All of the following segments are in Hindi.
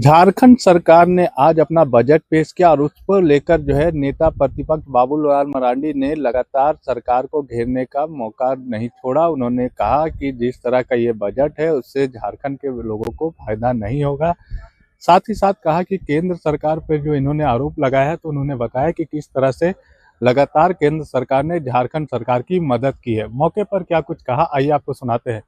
झारखंड सरकार ने आज अपना बजट पेश किया और उस पर लेकर जो है नेता प्रतिपक्ष बाबूलाल मरांडी ने लगातार सरकार को घेरने का मौका नहीं छोड़ा। उन्होंने कहा कि जिस तरह का ये बजट है उससे झारखंड के लोगों को फायदा नहीं होगा। साथ ही साथ कहा कि केंद्र सरकार पर जो इन्होंने आरोप लगाया है तो उन्होंने बताया कि किस तरह से लगातार केंद्र सरकार ने झारखंड सरकार की मदद की है। मौके पर क्या कुछ कहा, आइए आपको सुनाते हैं।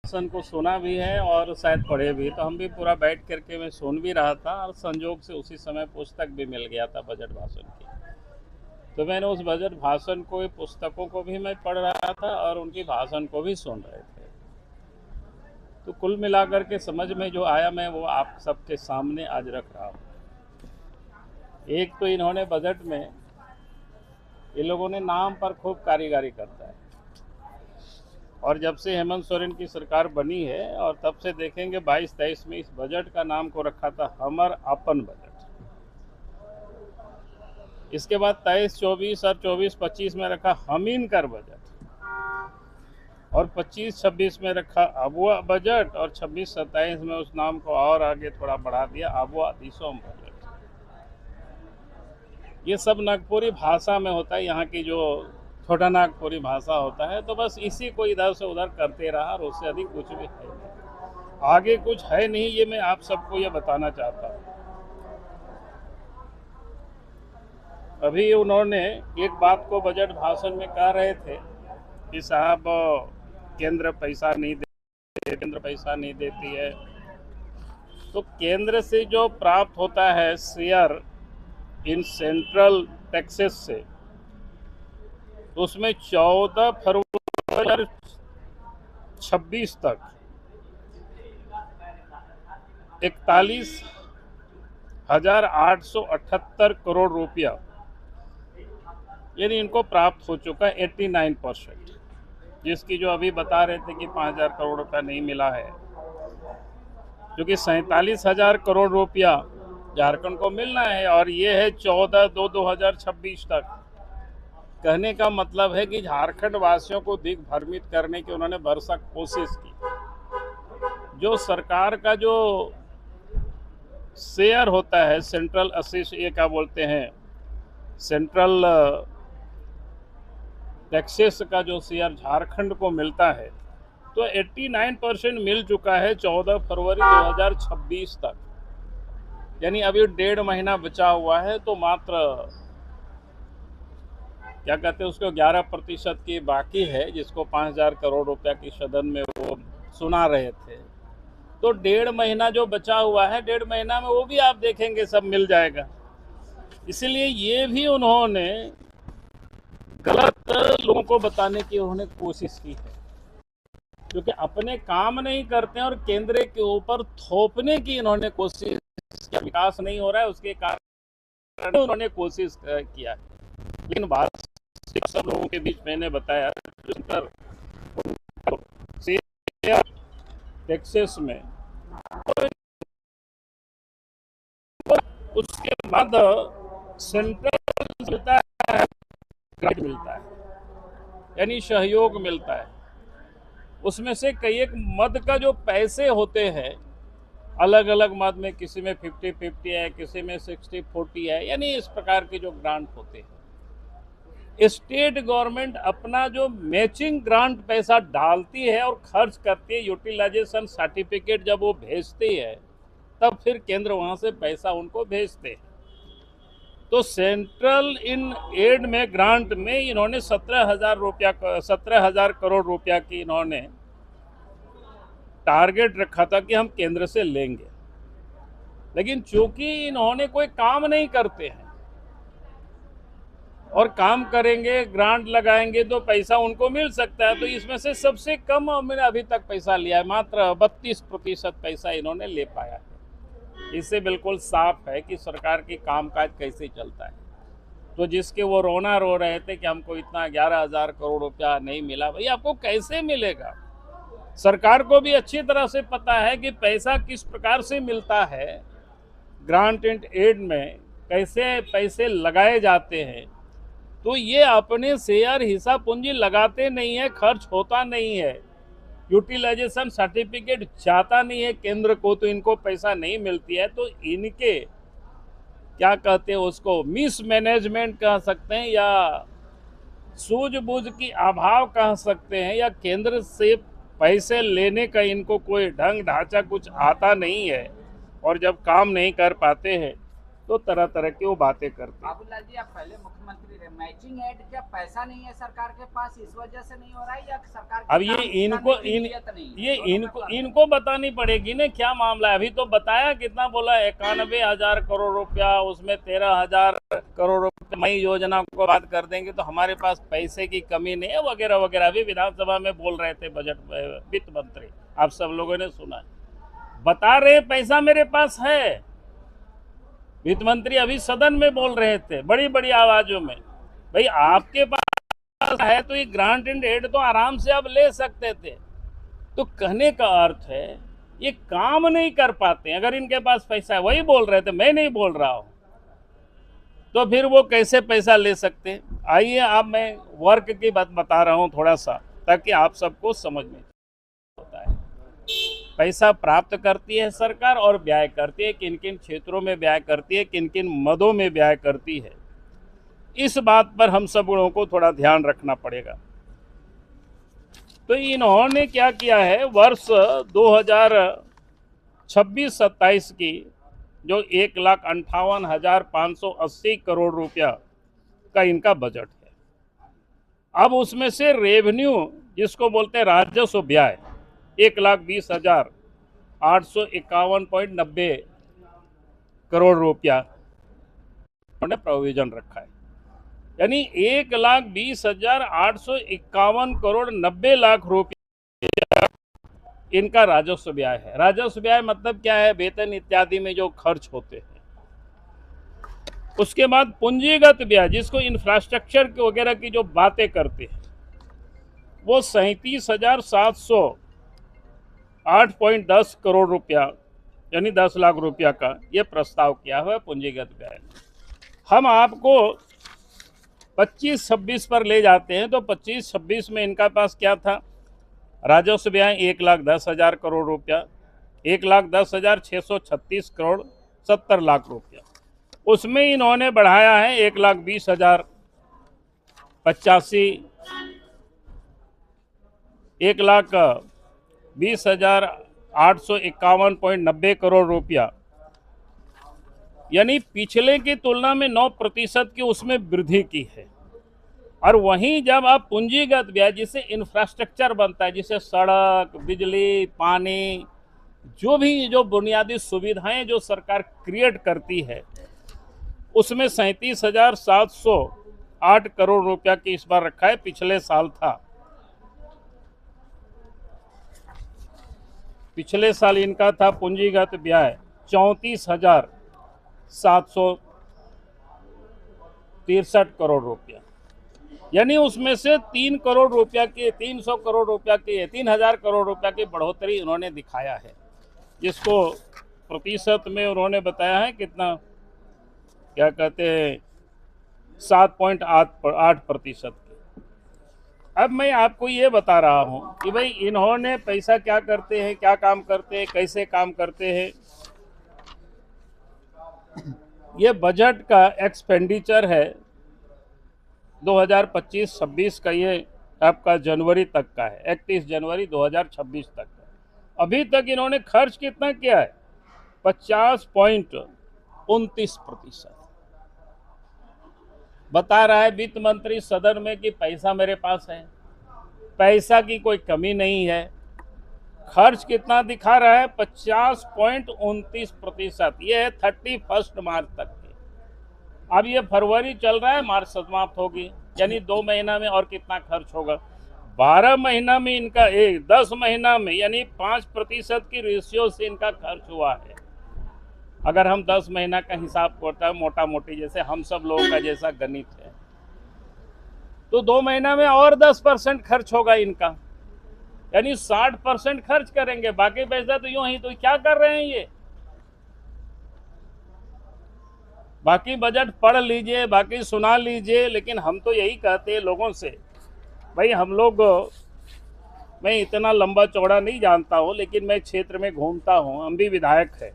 भाषण को सुना भी है और शायद पढ़े भी, तो हम भी पूरा बैठ करके मैं सुन भी रहा था और संजोग से उसी समय पुस्तक भी मिल गया था बजट भाषण की। तो मैंने उस बजट भाषण को, पुस्तकों को भी मैं पढ़ रहा था और उनकी भाषण को भी सुन रहे थे। तो कुल मिलाकर के समझ में जो आया मैं वो आप सबके सामने आज रख रहा हूँ। एक तो इन्होंने बजट में, ये लोगों ने नाम पर खूब कारीगरी करता है और जब से हेमंत सोरेन की सरकार बनी है और तब से देखेंगे 22-23 में इस बजट का नाम को रखा था हमर अपन बजट। इसके बाद 23-24 और 24-25 में रखा हमीन कर बजट और 25-26 में रखा अबुआ बजट और 26-27 में उस नाम को और आगे थोड़ा बढ़ा दिया अबुआ दिसोम बजट। ये सब नागपुरी भाषा में होता है, यहाँ की जो छोटा नागपुरी भाषा होता है। तो बस इसी को इधर से उधर करते रहा और उससे अधिक कुछ भी है नहीं, आगे कुछ है नहीं। ये मैं आप सबको ये बताना चाहता हूँ। अभी उन्होंने एक बात को बजट भाषण में कह रहे थे कि साहब केंद्र पैसा नहीं देती, केंद्र पैसा नहीं देती है। तो केंद्र से जो प्राप्त होता है शेयर इन सेंट्रल टैक्सेस से, तो उसमें 14 फरवरी 26 तक 41,878 करोड़ रुपया यानी इनको प्राप्त हो चुका है 89%, जिसकी जो अभी बता रहे थे कि 5,000 करोड़ रुपया नहीं मिला है, क्योंकि 47,000 करोड़ रुपया झारखंड को मिलना है और ये है 14/2/2026 तक। कहने का मतलब है कि झारखंड वासियों को दिग्भ्रमित करने की उन्होंने भरसक कोशिश की। जो सरकार का जो शेयर होता है सेंट्रल असिस्ट, ये क्या बोलते हैं, सेंट्रल टैक्सेस का जो शेयर झारखंड को मिलता है, तो 89% मिल चुका है 14 फरवरी 2026 तक। यानी अभी 1.5 महीना बचा हुआ है। तो मात्र क्या कहते हैं उसको 11% की बाकी है, जिसको 5,000 करोड़ रुपया की सदन में वो सुना रहे थे। तो 1.5 महीना जो बचा हुआ है, 1.5 महीना में वो भी आप देखेंगे सब मिल जाएगा। इसलिए ये भी उन्होंने गलत लोगों को बताने की उन्होंने कोशिश की है, क्योंकि अपने काम नहीं करते हैं और केंद्र के ऊपर थोपने की इन्होंने कोशिश किया। विकास नहीं हो रहा है उसके कारण उन्होंने कोशिश किया है। लेकिन बात सब लोगों के बीच मैंने बताया टैक्सेस में, उसके बाद सेंट्रल मिलता है, ग्रांट मिलता है, यानी सहयोग मिलता है। उसमें से कई एक मद का जो पैसे होते हैं अलग अलग मद में, किसी में 50-50 है, किसी में 60-40 है, यानी इस प्रकार के जो ग्रांट होते हैं, स्टेट गवर्नमेंट अपना जो मैचिंग ग्रांट पैसा डालती है और खर्च करती है। यूटिलाइजेशन सर्टिफिकेट जब वो भेजती है तब फिर केंद्र वहां से पैसा उनको भेजते हैं। तो सेंट्रल इन एड में, ग्रांट में इन्होंने 17,000 करोड़ रुपया की इन्होंने टारगेट रखा था कि हम केंद्र से लेंगे। लेकिन चूंकि इन्होंने कोई काम नहीं करते हैं और काम करेंगे, ग्रांट लगाएंगे तो पैसा उनको मिल सकता है, तो इसमें से सबसे कम मैंने अभी तक पैसा लिया है, मात्र 32% पैसा इन्होंने ले पाया है। इससे बिल्कुल साफ है कि सरकार की कामकाज कैसे चलता है। तो जिसके वो रोना रो रहे थे कि हमको इतना 11,000 करोड़ रुपया नहीं मिला, भाई आपको कैसे मिलेगा? सरकार को भी अच्छी तरह से पता है कि पैसा किस प्रकार से मिलता है, ग्रांट एंड एड में कैसे पैसे लगाए जाते हैं। तो ये अपने शेयर हिस्सा पूंजी लगाते नहीं है, खर्च होता नहीं है, यूटिलाइजेशन सर्टिफिकेट जाता नहीं है केंद्र को, तो इनको पैसा नहीं मिलती है। तो इनके क्या कहते हैं उसको, मिसमैनेजमेंट कह सकते हैं या सूझबूझ की अभाव कह सकते हैं, या केंद्र से पैसे लेने का इनको कोई ढंग ढांचा कुछ आता नहीं है, और जब काम नहीं कर पाते हैं तो तरह तरह की वो बातें करते हैं। बाबूलाल जी, आप पहले मुख्यमंत्री रहे, मैचिंग एड क्या पैसा नहीं है सरकार के पास, इस वजह से नहीं हो रहा है, या सरकार अब इनको बतानी पड़ेगी ना क्या मामला है। अभी तो बताया कितना बोला, 91,000 करोड़ रुपया, उसमें 13,000 करोड़ रुपया मई योजना को बात कर देंगे तो हमारे पास पैसे की कमी नहीं है वगैरह वगैरह। अभी विधानसभा में बोल रहे थे बजट वित्त मंत्री, आप सब लोगों ने सुना, बता रहे पैसा मेरे पास है। वित्त मंत्री अभी सदन में बोल रहे थे बड़ी बड़ी आवाजों में, भाई आपके पास है तो ये ग्रांट एंड एड तो आराम से आप ले सकते थे। तो कहने का अर्थ है ये काम नहीं कर पाते। अगर इनके पास पैसा है, वही बोल रहे थे, मैं नहीं बोल रहा हूं, तो फिर वो कैसे पैसा ले सकते। आइए अब मैं वर्क की बात बता रहा हूं थोड़ा सा, ताकि आप सबको समझ में होता है। पैसा प्राप्त करती है सरकार और व्यय करती है, किन किन क्षेत्रों में व्यय करती है, किन किन मदों में व्यय करती है, इस बात पर हम सब लोगों को थोड़ा ध्यान रखना पड़ेगा। तो इन्होंने क्या किया है, वर्ष 2026-27 की जो 1,58,580 करोड़ रुपया का इनका बजट है, अब उसमें से रेवेन्यू जिसको बोलते हैं राजस्व व्यय 1,20,851.90 करोड़ रुपया उन्होंने प्रोविजन रखा है। यानी 1,20,851 करोड़ 90 लाख रुपया इनका राजस्व व्यय है। राजस्व व्यय मतलब क्या है, वेतन इत्यादि में जो खर्च होते हैं। उसके बाद पूंजीगत व्यय जिसको इंफ्रास्ट्रक्चर वगैरह की जो बातें करते हैं, वो 37,708.10 करोड़ रुपया यानी 10 लाख रुपया का ये प्रस्ताव किया हुआ है पूंजीगत व्यय। हम आपको 25-26 पर ले जाते हैं, तो 25-26 में इनका पास क्या था, राजस्व व्यय 1,10,000 करोड़ रुपया, 1,10,636 करोड़ 70 लाख रुपया। उसमें इन्होंने बढ़ाया है 1,20,085 1,20,851.90 करोड़ रुपया, यानी पिछले की तुलना में 9% की उसमें वृद्धि की है। और वहीं जब आप पूंजीगत व्यय जिसे इंफ्रास्ट्रक्चर बनता है, जिसे सड़क, बिजली, पानी, जो बुनियादी सुविधाएं जो सरकार क्रिएट करती है, उसमें 37,708 करोड़ रुपया की इस बार रखा है। पिछले साल था, पिछले साल इनका था पूंजीगत व्यय 34,763 करोड़ रुपया, यानी उसमें से 3 करोड़ रुपया की 300 करोड़ रुपया की 3,000 करोड़ रुपया की बढ़ोतरी उन्होंने दिखाया है, जिसको प्रतिशत में उन्होंने बताया है कितना, क्या कहते हैं 7.8%। अब मैं आपको ये बता रहा हूं कि भाई इन्होंने पैसा क्या करते हैं, क्या काम करते हैं, कैसे काम करते हैं। ये बजट का एक्सपेंडिचर है 2025-26 का, ये आपका जनवरी तक का है, 31 जनवरी 2026 तक का। अभी तक इन्होंने खर्च कितना किया है, 50.29%। बता रहा है वित्त मंत्री सदन में कि पैसा मेरे पास है, पैसा की कोई कमी नहीं है। खर्च कितना दिखा रहा है, 50.29%। ये है 31 मार्च तक के। अब ये फरवरी चल रहा है, मार्च समाप्त होगी, यानी 2 महीना में और कितना खर्च होगा। 12 महीना में इनका 10 महीना में यानी 5% की रेशियो से इनका खर्च हुआ है। अगर हम 10 महीना का हिसाब करते हैं मोटा मोटी, जैसे हम सब लोगों का जैसा गणित है, तो 2 महीना में और 10% खर्च होगा इनका, यानी 60% खर्च करेंगे। बाकी पैसा तो यूं ही, तो क्या कर रहे हैं ये। बाकी बजट पढ़ लीजिए, बाकी सुना लीजिए, लेकिन हम तो यही कहते हैं लोगों से, भाई हम लोग मैं इतना लंबा चौड़ा नहीं जानता हूँ, लेकिन मैं क्षेत्र में घूमता हूँ, हम भी विधायक है।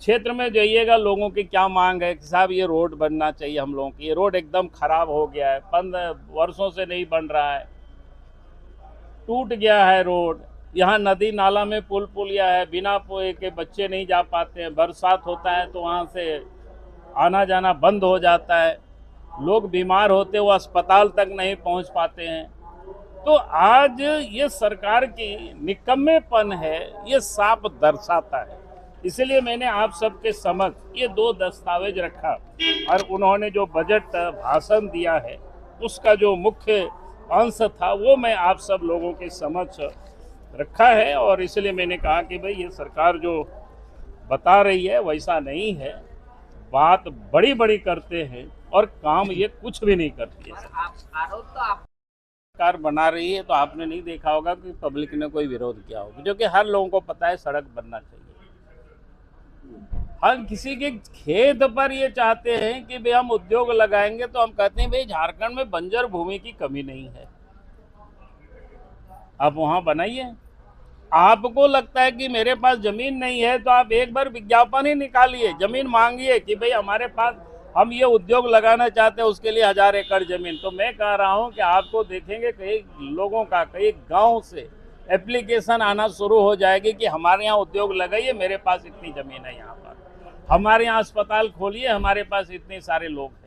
क्षेत्र में जाइएगा, लोगों की क्या मांग है कि साहब ये रोड बनना चाहिए हम लोगों की, ये रोड एकदम खराब हो गया है, 15 वर्षों से नहीं बन रहा है, टूट गया है रोड, यहाँ नदी नाला में पुल पुलिया है, बिना पुल के बच्चे नहीं जा पाते हैं, बरसात होता है तो वहाँ से आना जाना बंद हो जाता है, लोग बीमार होते वो अस्पताल तक नहीं पहुँच पाते हैं। तो आज ये सरकार की निकम्मेपन है, ये साफ दर्शाता है। इसलिए मैंने आप सबके समक्ष ये 2 दस्तावेज रखा और उन्होंने जो बजट भाषण दिया है उसका जो मुख्य अंश था वो मैं आप सब लोगों के समक्ष रखा है। और इसलिए मैंने कहा कि भाई ये सरकार जो बता रही है वैसा नहीं है, बात बड़ी बड़ी करते हैं और काम ये कुछ भी नहीं करती है। आरोप तो आप सरकार बना रही है तो आपने नहीं देखा होगा कि पब्लिक ने कोई विरोध किया होगा, जो कि हर लोगों को पता है सड़क बनना चाहिए। हर किसी के खेत पर ये चाहते हैं कि भाई हम उद्योग लगाएंगे, तो हम कहते हैं भाई झारखंड में बंजर भूमि की कमी नहीं है, आप वहां बनाइए। आपको लगता है कि मेरे पास जमीन नहीं है तो आप एक बार विज्ञापन ही निकालिए, जमीन मांगिए कि भाई हमारे पास हम ये उद्योग लगाना चाहते हैं, उसके लिए 1000 एकड़ जमीन। तो मैं कह रहा हूं कि आपको देखेंगे कई लोगों का कई गांव से एप्लीकेशन आना शुरू हो जाएगी कि हमारे यहाँ उद्योग लगाइए, मेरे पास इतनी जमीन है, यहाँ पर हमारे यहाँ अस्पताल खोलिए, हमारे पास इतने सारे लोग हैं।